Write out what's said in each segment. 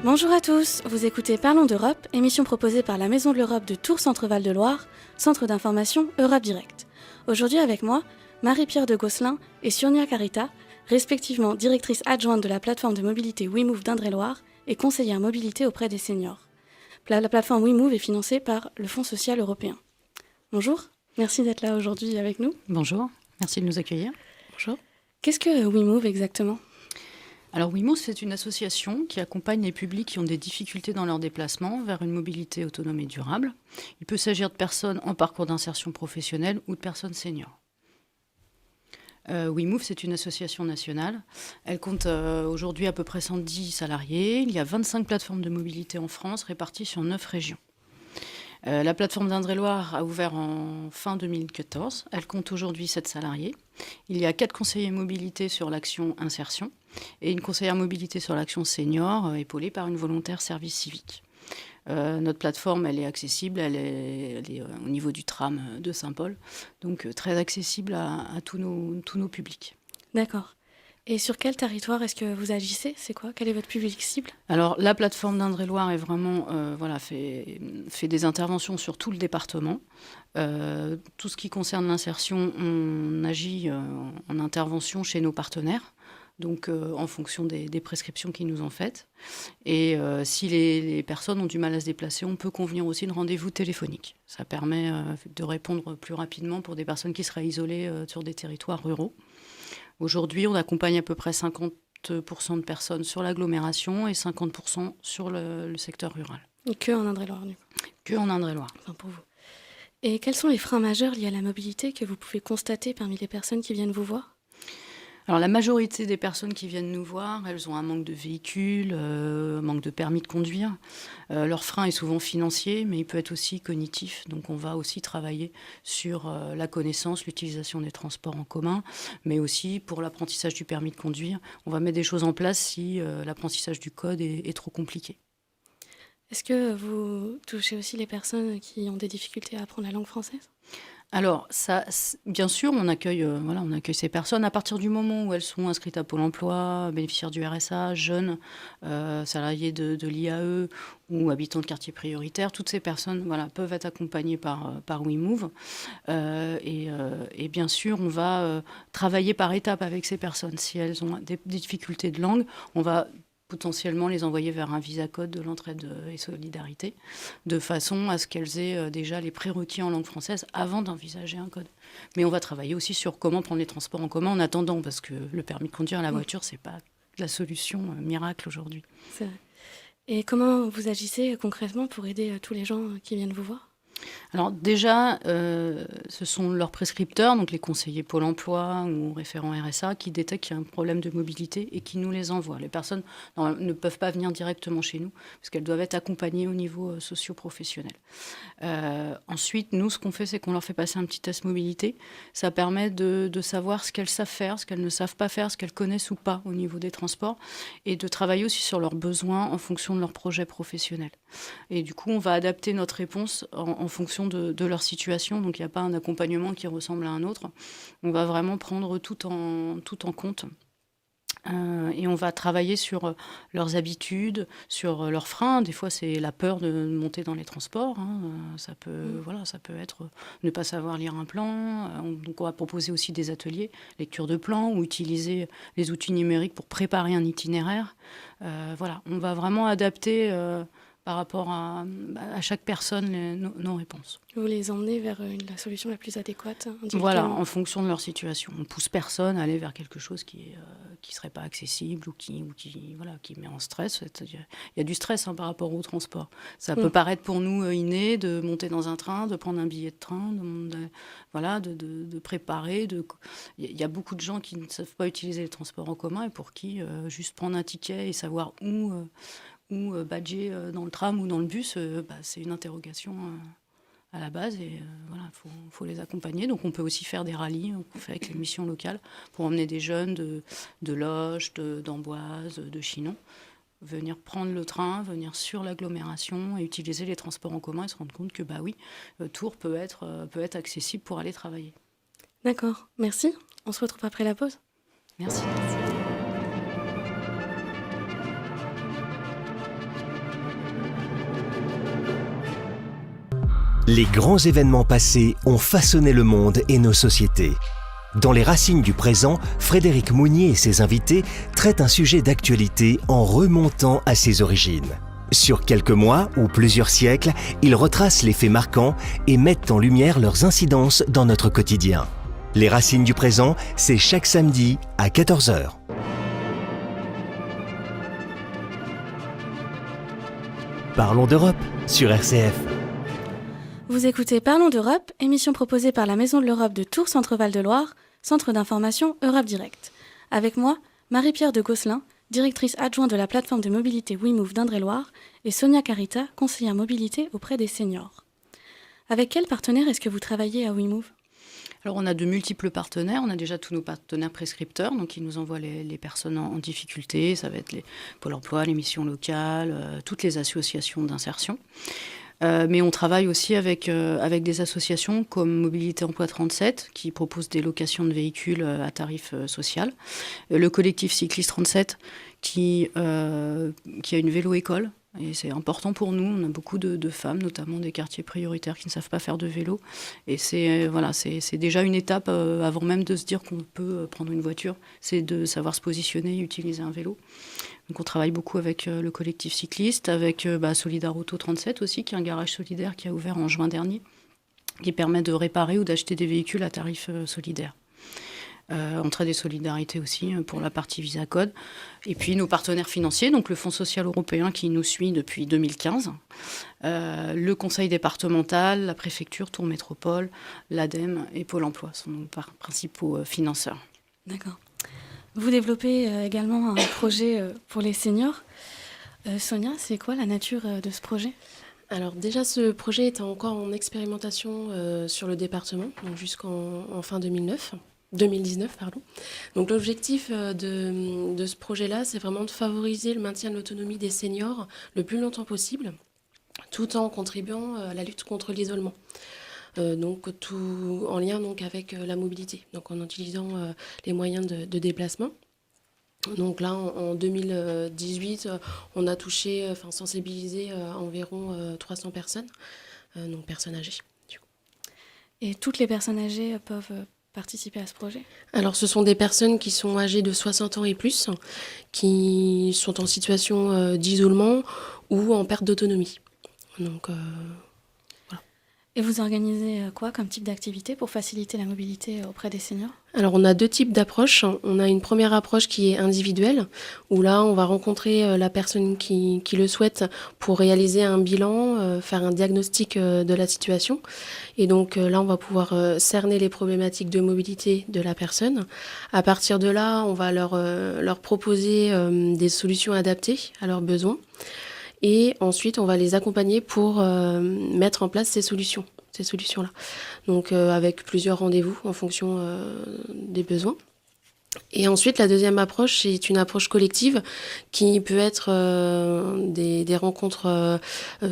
Bonjour à tous, vous écoutez Parlons d'Europe, émission proposée par la Maison de l'Europe de Tours Centre-Val de Loire, centre d'information Europe Direct. Aujourd'hui avec moi, Marie-Pierre de Gosselin et Surnia Carita, respectivement directrice adjointe de la plateforme de mobilité WeMove d'Indre-et-Loire et conseillère mobilité auprès des seniors. La plateforme WeMove est financée par le Fonds social européen. Bonjour, merci d'être là aujourd'hui avec nous. Bonjour, merci de nous accueillir. Bonjour. Qu'est-ce que WeMove exactement ? Alors WeMove, c'est une association qui accompagne les publics qui ont des difficultés dans leur déplacement vers une mobilité autonome et durable. Il peut s'agir de personnes en parcours d'insertion professionnelle ou de personnes seniors. WeMove, c'est une association nationale. Elle compte aujourd'hui à peu près 110 salariés. Il y a 25 plateformes de mobilité en France réparties sur 9 régions. La plateforme d'Indre-et-Loire a ouvert en fin 2014. Elle compte aujourd'hui 7 salariés. Il y a 4 conseillers mobilité sur l'action insertion et une conseillère mobilité sur l'action senior épaulée par une volontaire service civique. Notre plateforme, elle est accessible, elle est au niveau du tram de Saint-Paul, donc très accessible à tous nos publics. D'accord. Et sur quel territoire est-ce que vous agissez ? C'est quoi ? Quel est votre public cible ? Alors, la plateforme d'Indre-et-Loire est vraiment, fait des interventions sur tout le département. Tout ce qui concerne l'insertion, on agit en intervention chez nos partenaires, donc en fonction des prescriptions qu'ils nous ont faites. Et si les personnes ont du mal à se déplacer, on peut convenir aussi de rendez-vous téléphoniques. Ça permet de répondre plus rapidement pour des personnes qui seraient isolées sur des territoires ruraux. Aujourd'hui, on accompagne à peu près 50% de personnes sur l'agglomération et 50% sur le secteur rural. Et que en Indre-et-Loire, du coup. Que en Indre-et-Loire. Enfin, pour vous. Et quels sont les freins majeurs liés à la mobilité que vous pouvez constater parmi les personnes qui viennent vous voir ? Alors, la majorité des personnes qui viennent nous voir, elles ont un manque de véhicule, un manque de permis de conduire. Leur frein est souvent financier, mais il peut être aussi cognitif. Donc, on va aussi travailler sur la connaissance, l'utilisation des transports en commun, mais aussi pour l'apprentissage du permis de conduire. On va mettre des choses en place si l'apprentissage du code est trop compliqué. Est-ce que vous touchez aussi les personnes qui ont des difficultés à apprendre la langue française ? Alors, ça, bien sûr, on accueille ces personnes à partir du moment où elles sont inscrites à Pôle emploi, bénéficiaires du RSA, jeunes, salariés de l'IAE ou habitants de quartiers prioritaires. Toutes ces personnes peuvent être accompagnées par WeMove. Et bien sûr, on va travailler par étapes avec ces personnes. Si elles ont des difficultés de langue, on va potentiellement les envoyer vers un visa code de l'entraide et solidarité, de façon à ce qu'elles aient déjà les prérequis en langue française avant d'envisager un code. Mais on va travailler aussi sur comment prendre les transports en commun en attendant, parce que le permis de conduire à la voiture, c'est pas la solution miracle aujourd'hui. C'est vrai. Et comment vous agissez concrètement pour aider tous les gens qui viennent vous voir ? Alors déjà, ce sont leurs prescripteurs, donc les conseillers Pôle emploi ou référents RSA, qui détectent qu'il y a un problème de mobilité et qui nous les envoient. Les personnes ne peuvent pas venir directement chez nous, parce qu'elles doivent être accompagnées au niveau socio-professionnel. Ensuite, nous, ce qu'on fait, c'est qu'on leur fait passer un petit test mobilité. Ça permet de savoir ce qu'elles savent faire, ce qu'elles ne savent pas faire, ce qu'elles connaissent ou pas au niveau des transports, et de travailler aussi sur leurs besoins en fonction de leur projet professionnel. Et du coup, on va adapter notre réponse en fonction de leur situation. Donc, il n'y a pas un accompagnement qui ressemble à un autre. On va vraiment prendre tout en compte. Et on va travailler sur leurs habitudes, sur leurs freins. Des fois, c'est la peur de monter dans les transports. Ça peut être ne pas savoir lire un plan. Donc, on va proposer aussi des ateliers, lecture de plans, ou utiliser les outils numériques pour préparer un itinéraire. On va vraiment adapter par rapport à chaque personne nos réponses. Vous les emmenez vers la solution la plus adéquate. Voilà, en fonction de leur situation. On ne pousse personne à aller vers quelque chose qui serait pas accessible ou qui met en stress. Il y a du stress par rapport au transport. Ça peut paraître pour nous inné de monter dans un train, de prendre un billet de train, de préparer. Il y a beaucoup de gens qui ne savent pas utiliser les transports en commun et pour qui juste prendre un ticket et savoir où badger dans le tram ou dans le bus, c'est une interrogation à la base et faut les accompagner. Donc on peut aussi faire des rallyes qu'on fait avec les missions locales pour emmener des jeunes de Loches, d'Amboise, de Chinon, venir prendre le train, venir sur l'agglomération et utiliser les transports en commun et se rendre compte que Tours peut être accessible pour aller travailler. D'accord, merci. On se retrouve après la pause. Merci. Les grands événements passés ont façonné le monde et nos sociétés. Dans Les Racines du présent, Frédéric Mounier et ses invités traitent un sujet d'actualité en remontant à ses origines. Sur quelques mois ou plusieurs siècles, ils retracent les faits marquants et mettent en lumière leurs incidences dans notre quotidien. Les Racines du présent, c'est chaque samedi à 14 h. Parlons d'Europe sur RCF. Vous écoutez Parlons d'Europe, émission proposée par la Maison de l'Europe de Tours Centre-Val de Loire, centre d'information Europe Direct. Avec moi, Marie-Pierre de Gosselin, directrice adjointe de la plateforme de mobilité WeMove d'Indre-et-Loire, et Sonia Carita, conseillère mobilité auprès des seniors. Avec quels partenaires est-ce que vous travaillez à WeMove ? Alors, on a de multiples partenaires. On a déjà tous nos partenaires prescripteurs, donc ils nous envoient les personnes en difficulté. Ça va être les Pôle emploi, les missions locales, toutes les associations d'insertion. Mais on travaille aussi avec des associations comme Mobilité Emploi 37, qui propose des locations de véhicules à tarif social. Le collectif Cycliste 37, qui a une vélo-école. Et c'est important pour nous. On a beaucoup de femmes, notamment des quartiers prioritaires, qui ne savent pas faire de vélo. Et c'est déjà une étape avant même de se dire qu'on peut prendre une voiture. C'est de savoir se positionner et utiliser un vélo. Donc on travaille beaucoup avec le collectif cycliste, avec Solidar Auto 37 aussi, qui est un garage solidaire qui a ouvert en juin dernier, qui permet de réparer ou d'acheter des véhicules à tarif solidaire. Entraide et solidarité aussi pour la partie Visa Code. Et puis nos partenaires financiers, donc le Fonds social européen qui nous suit depuis 2015, le conseil départemental, la préfecture, Tours Métropole, l'ADEME et Pôle emploi sont nos principaux financeurs. D'accord. Vous développez également un projet pour les seniors. Sonia, c'est quoi la nature de ce projet ? Alors déjà, ce projet est encore en expérimentation sur le département, donc jusqu'en fin 2019. Donc l'objectif de ce projet-là, c'est vraiment de favoriser le maintien de l'autonomie des seniors le plus longtemps possible, tout en contribuant à la lutte contre l'isolement. Donc tout en lien donc, avec la mobilité, donc en utilisant les moyens de déplacement. Donc là, en 2018, on a sensibilisé environ 300 personnes, donc personnes âgées. Du coup. Et toutes les personnes âgées peuvent participer à ce projet ? Alors, ce sont des personnes qui sont âgées de 60 ans et plus, qui sont en situation d'isolement ou en perte d'autonomie. Donc, voilà. Et vous organisez quoi comme type d'activité pour faciliter la mobilité auprès des seniors ? Alors, on a deux types d'approches. On a une première approche qui est individuelle, où là, on va rencontrer la personne qui le souhaite pour réaliser un bilan, faire un diagnostic de la situation. Et donc là, on va pouvoir cerner les problématiques de mobilité de la personne. À partir de là, on va leur proposer des solutions adaptées à leurs besoins. Et ensuite, on va les accompagner pour mettre en place ces solutions-là. Donc, avec plusieurs rendez-vous en fonction des besoins. Et ensuite, la deuxième approche, c'est une approche collective qui peut être des rencontres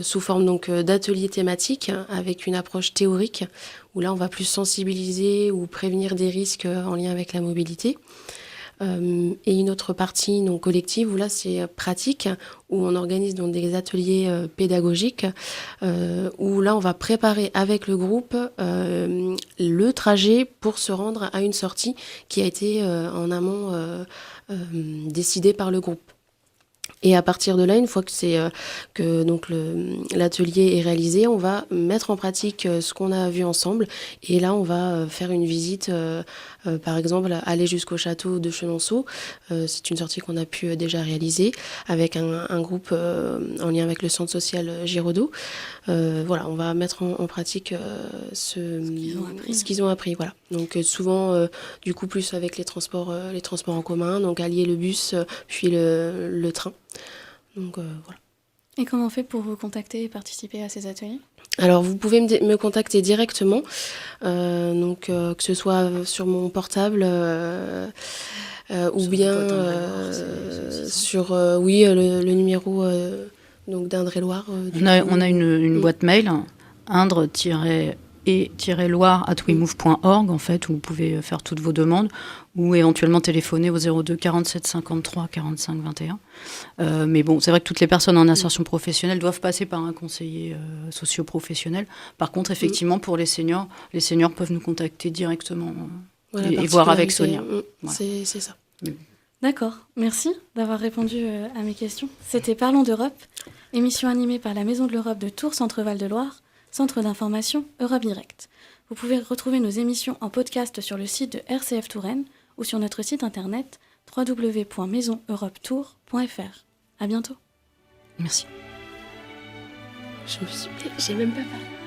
sous forme donc d'ateliers thématiques avec une approche théorique où là, on va plus sensibiliser ou prévenir des risques en lien avec la mobilité. Et une autre partie non collective où là c'est pratique, où on organise donc des ateliers pédagogiques, où là on va préparer avec le groupe le trajet pour se rendre à une sortie qui a été en amont décidée par le groupe. Et à partir de là, une fois que donc l'atelier est réalisé, on va mettre en pratique ce qu'on a vu ensemble. Et là, on va faire une visite, par exemple, aller jusqu'au château de Chenonceau. C'est une sortie qu'on a pu déjà réaliser avec un groupe en lien avec le centre social Giraudot. Voilà, on va mettre en pratique ce qu'ils ont appris. Voilà. Donc souvent, du coup, plus avec les transports en commun, donc allier le bus puis le train. Donc voilà. Et comment on fait pour vous contacter et participer à ces ateliers ? Alors vous pouvez me contacter directement, que ce soit sur mon portable ou bien sur le numéro donc d'Indre-et-Loire. On a une boîte mail, indre e-loire@wemove.org, en fait, où vous pouvez faire toutes vos demandes, ou éventuellement téléphoner au 02 47 53 45 21. Mais bon, c'est vrai que toutes les personnes en insertion professionnelle doivent passer par un conseiller socio-professionnel. Par contre, effectivement, pour les seniors peuvent nous contacter directement et voir avec Sonia. Voilà. C'est ça. D'accord, merci d'avoir répondu à mes questions. C'était Parlons d'Europe, émission animée par la Maison de l'Europe de Tours Centre-Val de Loire, centre d'information Europe Direct. Vous pouvez retrouver nos émissions en podcast sur le site de RCF Touraine ou sur notre site internet www.maisoneuropetour.fr. À bientôt. Merci. J'ai même pas parlé.